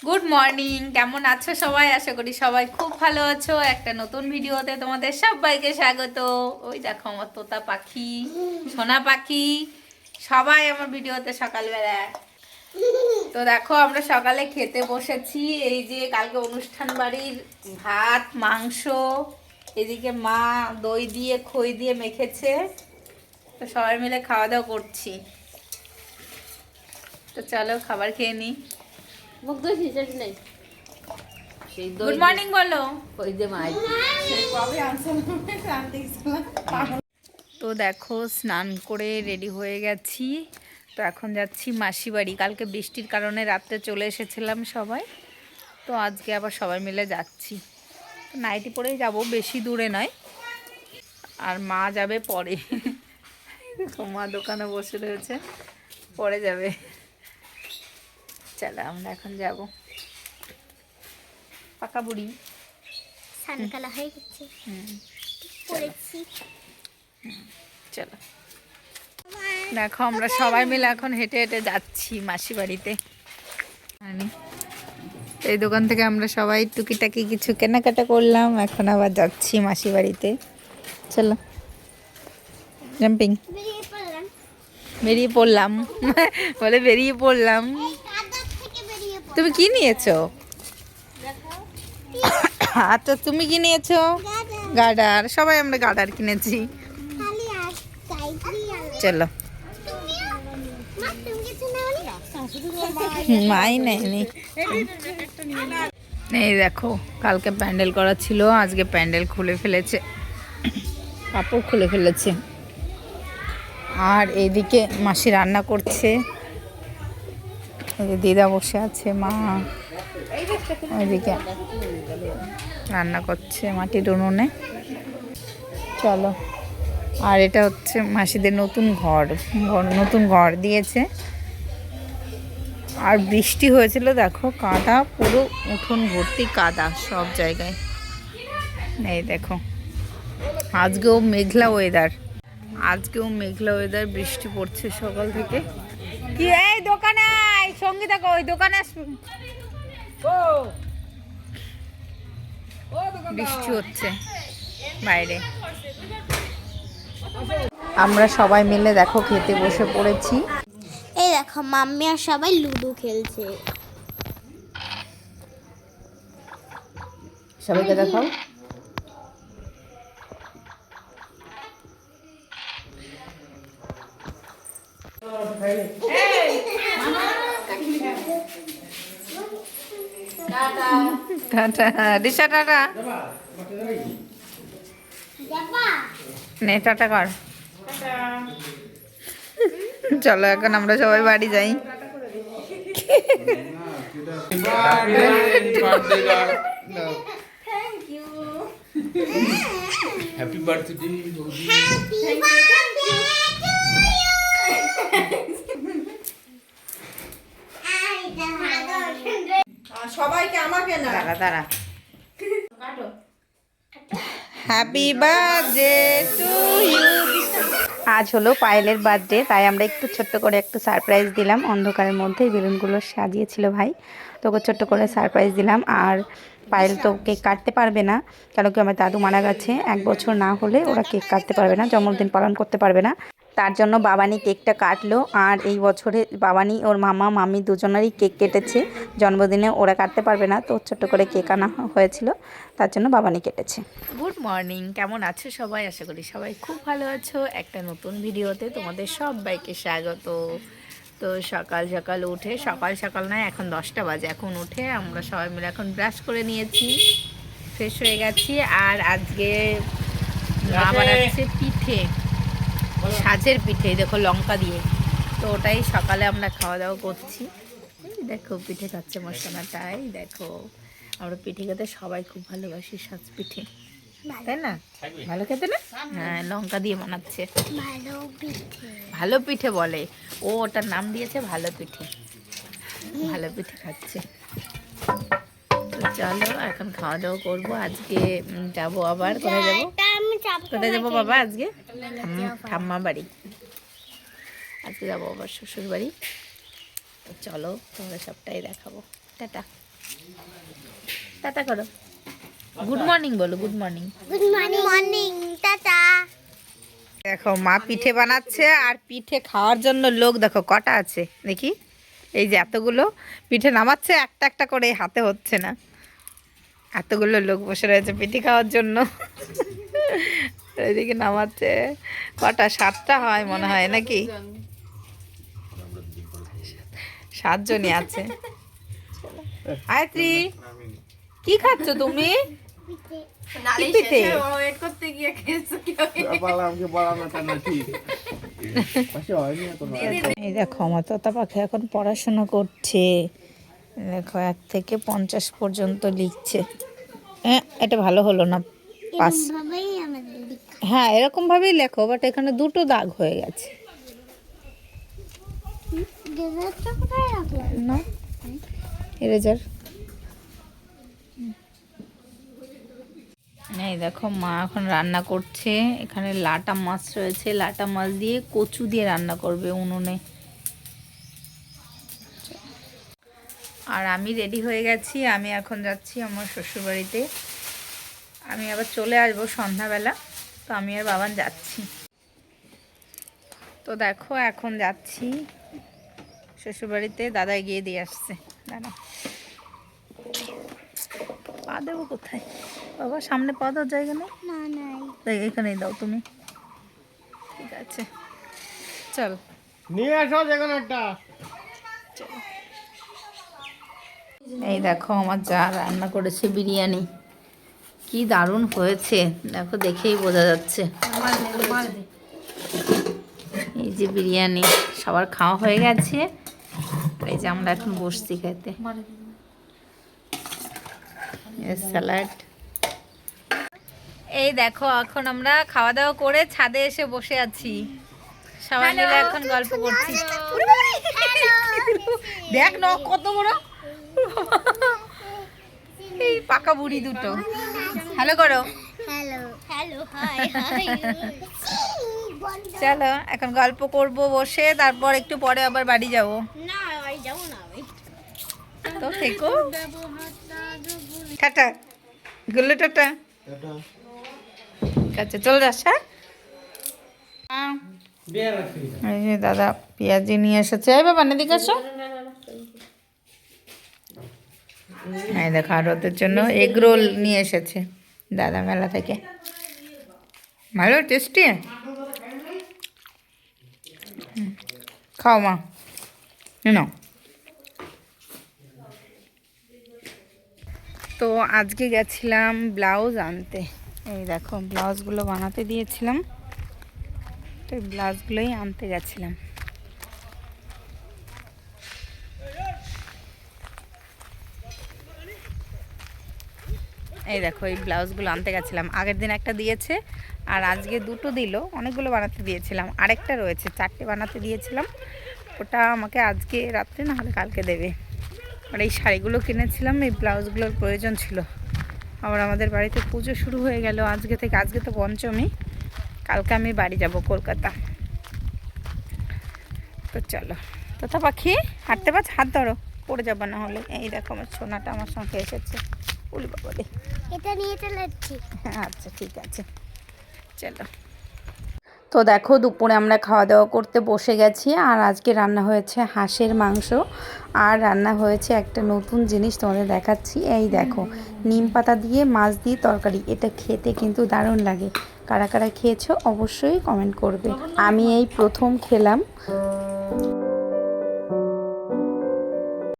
Good morning, কেমন আছো সবাই? আশা করি সবাই খুব ভালো আছো। একটা নতুন ভিডিওতে তোমাদের সবাইকে স্বাগত। ওই দেখো আমার তোতা পাখি, সোনা পাখি, সবাই আমার ভিডিওতে সকালবেলা। তো দেখো আমরা সকালে খেতে বসেছি। এই যে কালকে অনুষ্ঠান বাড়ির ভাত মাংস, এদিকে মা দই দিয়ে খই দিয়ে মেখেছে। তো সবাই মিলে খাওয়া দাওয়া করছি। তো চলো খাবার খেয়ে নিই। গুড মর্নিং বলো। তো দেখো স্নান করে রেডি হয়ে গেছি। তো এখন যাচ্ছি মাসি বাড়ি। কালকে বৃষ্টির কারণে রাত্রে চলে এসেছিলাম সবাই। তো আজকে আবার সবাই মিলে যাচ্ছি। তো নাইটি পরেই যাব, বেশি দূরে নয়। আর মা যাবে পরে। দেখো মা দোকানে বসে রয়েছে, পরে যাবে। চলো আমরা এখন যাব। পাকা বুড়ি সানকালা হয়ে গেছে। পড়েছি। চলো দেখো আমরা সবাই মিলে এখন হেঁটে হেঁটে যাচ্ছি মাসি বাড়িতে। এই দোকান থেকে আমরা সবাই টুকিটাকি কিছু কেনাকাটা করলাম, এখন আবার যাচ্ছি মাসি বাড়িতে। চলো জাম্পিং, বেরিয়ে পড়লাম। বলে বেরিয়ে পড়লাম। তুমি কি নিয়েছো? আচ্ছা তুমি কি নিয়েছো? গার্ডার। সবাই আমরা গার্ডার কিনেছি। চলো মাই নেয়নি। এই দেখো কালকে প্যান্ডেল করা ছিল, আজকে প্যান্ডেল খুলে ফেলেছে, কাপড় খুলে ফেলেছে। আর এইদিকে মাসি রান্না করছে, দিদা বসে আছে, মা ওইদিকে রান্না করছে মাটির উনুনে। চলো। আর এটা হচ্ছে মাসিদের নতুন ঘর, নতুন ঘর দিয়েছে। আর বৃষ্টি হয়েছিল, দেখো কাদা, পুরো উঠোন ভর্তি কাদা সব জায়গায়। এই দেখো আজকেও মেঘলা ওয়েদার, বৃষ্টি পড়ছে সকাল থেকে। কি এই দোকানে আয়, সঙ্গীতা কই? দোকানে বৃষ্টি হচ্ছে বাইরে। আমরা সবাই মিলে দেখো খেতে বসে পড়েছি। এই দেখো মাম্মি আর সবাই লুডো খেলছে। সবাইকে দেখাও। টাটা দিশা, টাটা নে, টাটা কর। চলো এখন আমরা সবাই বাড়ি যাই। Happy birthday. সবাইকে আমাকে না, দাঁড়া দাঁড়া। Happy birthday to you. আজ হলো পায়েলের বার্থডে, তাই আমরা একটু ছোট্ট করে একটু সারপ্রাইজ দিলাম। অন্ধকারের মধ্যে বেলুনগুলো সাজিয়েছিল ভাই, তো ওকে ছোট্ট করে সারপ্রাইজ দিলাম। আর পায়েল তো কেক কাটতে পারবে না, কেন কি আমার দাদু মারা গেছে। 1 বছর না হলে ওরা কেক কাটতে পারবে না, জন্মদিন পালন করতে পারবে না। তার জন্য বাবানি কেকটা কাটলো। আর এই বছরে বাবানি ওর মামা মামি দুজনেরই কেক কেটেছে। জন্মদিনে ওরা কাটতে পারবে না, তো ছোট্ট করে কেক আনা হয়েছিল, তার জন্য বাবানি কেটেছে। গুড মর্নিং, কেমন আছো সবাই? আশা করি সবাই খুব ভালো আছো। একটা নতুন ভিডিওতে তোমাদের সবাইকে স্বাগত। তো সকাল সকাল উঠে, সকাল সকাল নয়, এখন 10টা বাজে। এখন উঠে আমরা সবাই মিলে এখন ব্রাশ করে নিয়েছি, ফ্রেশ হয়ে গেছি। আর আজকে মা বানাচ্ছে পিঠে, সাজের পিঠে, দেখো লঙ্কা দিয়ে। তো ওটাই সকালে আমরা খাওয়া দাওয়া করছি। এই দেখো পিঠে খাচ্ছে মশলাটাই। দেখো আমরা পিঠে খেতে সবাই খুব ভালোবাসি, সাজ পিঠে, তাই না? ভালো খেতে না? হ্যাঁ, লঙ্কা দিয়ে বানাচ্ছে। ভালো পিঠে বলে ও, ওটার নাম দিয়েছে ভালো পিঠে। ভালো পিঠে খাচ্ছে। তো চলো এখন খাওয়া দাওয়া করবো। আজকে যাবো আবার, কোথায় যাবো? কোথায় যাবো বাবা? আজকে ঠাম্মা বাড়ি। আজকে যাবো আবার শ্বশুর বাড়ি। তো চলো তোমাদের সবটাই দেখাবো। টাটা। টাটা করো, গুড মর্নিং বলো, good morning. Good morning morning tata. দেখো মা পিঠে বানাচ্ছে, আর পিঠে খাওয়ার জন্য লোক দেখো কটা আছে দেখি। এই যে এতগুলো পিঠে নামাচ্ছে, একটা একটা করে হাতে হচ্ছে না, এতগুলো লোক বসে রয়েছে পিঠে খাওয়ার জন্য। এইদিকে নামাচ্ছে, কটা 7টা হয় মনে হয় নাকি, 7 জনই আছে। আয়ত্রী, কি খাচ্ছ তুমি? কি পিঠে? এই দেখো আমার তোতা পাখি এখন পড়াশোনা করছে, দেখো 1 থেকে 50 পর্যন্ত লিখছে। এটা ভালো হলো না, পাস। ভাবেই আমাদের হ্যাঁ এরকম ভাবেই লেখো, বাট এখানে 2টো দাগ হয়ে গেছে ডেজার্টটা কোথায় রাখলাম? না, ইরেজার। এই দেখো মা এখন রান্না করছে, এখানে লাটা মাছ রয়েছে, লাটা মাছ দিয়ে কচু দিয়ে রান্না করবে উনুনে। আর আমি রেডি হয়ে গেছি, আমি এখন যাচ্ছি আমার শ্বশুরবাড়িতে, আমি আবার চলে আসবো সন্ধ্যাবেলা, তো আমি আর বাবান যাচ্ছি। তো দেখো এখন যাচ্ছি শ্বশুরবাড়িতে, দাদা গিয়ে দিয়ে আসছে। দাদা পা দেবো কোথায় বাবা, সামনে পা দেওয়ার জায়গা নেই, না নাই। তাই এখানেই দাও তুমি, ঠিক আছে চল নিয়ে আসো যেখানে একটা। এই দেখো আমার যা রান্না করেছে বিরিয়ানি, কি দারুণ হয়েছে দেখো, দেখেই বোঝা যাচ্ছে। এই যে বিরিয়ানি সবার খাওয়া হয়ে গেছে, এই যে আমরা এখন বসছি খেতে। স্যালাড। এই দেখো এখন আমরা খাওয়া দাওয়া করে ছাদে এসে বসে আছি, সবাই মিলে এখন গল্প করছি। দেখ না কত বড়, এই পাকা বুড়ি দুটো। হ্যালো করো, হ্যালো হ্যালো হাই হাই। চলো এখন গল্প করব বসে, তারপর একটু পরে আবার বাড়ি যাব। না আমি যাব না আমি। তো থেকো, টাটা গুল্লু, টাটা। ঠিক আছে চলে যাস। হ্যাঁ এই যে দাদা পেঁয়াজি নিয়ে এসেছে, এই বাবা এদিকে আসো। এই দেখো আর ওদের জন্য এগ রোল নিয়ে এসেছে দাদা মেলা থেকে, ভালো টেস্টি। খাও মা, নাও। তো আজকে গেছিলাম ব্লাউজ আনতে, এই দেখো ব্লাউজগুলো বানাতে দিয়েছিলাম, তো এই ব্লাউজগুলোই আনতে গেছিলাম। এই দেখো এই ব্লাউজগুলো আনতে গেছিলাম, আগের দিন একটা দিয়েছে আর আজকে 2টো দিল, অনেকগুলো বানাতে দিয়েছিলাম, আরেকটা রয়েছে 4টে বানাতে দিয়েছিলাম, ওটা আমাকে আজকে রাত্রে না হলে কালকে দেবে। আর এই শাড়িগুলো কিনেছিলাম, এই ব্লাউজগুলোর প্রয়োজন ছিল। আবার আমাদের বাড়িতে পুজো শুরু হয়ে গেল আজকে থেকে, আজকে তো পঞ্চমী, কালকে আমি বাড়ি যাব কলকাতা। তো চলো তোতা পাখি হাঁটতে পারছ, হাত ধরো পড়ে যাবো না হলে। এই দেখো আমার সোনাটা আমার সঙ্গে এসেছে, উলি বাবা রে। এটা নিয়ে চলে যাচ্ছি। আচ্ছা ঠিক আছে চলো। তো দেখো দুপুরে আমরা খাওয়া দাওয়া করতে বসে গেছি, আর আজকে রান্না হয়েছে হাঁসের মাংস, আর রান্না হয়েছে একটা নতুন জিনিস তোমাদের দেখাচ্ছি। এই দেখো নিম পাতা দিয়ে মাছ দিয়ে তরকারি, এটা খেতে কিন্তু দারুণ লাগে। কারা কারা খেয়েছো অবশ্যই কমেন্ট করবে। আমি এই প্রথম খেলাম,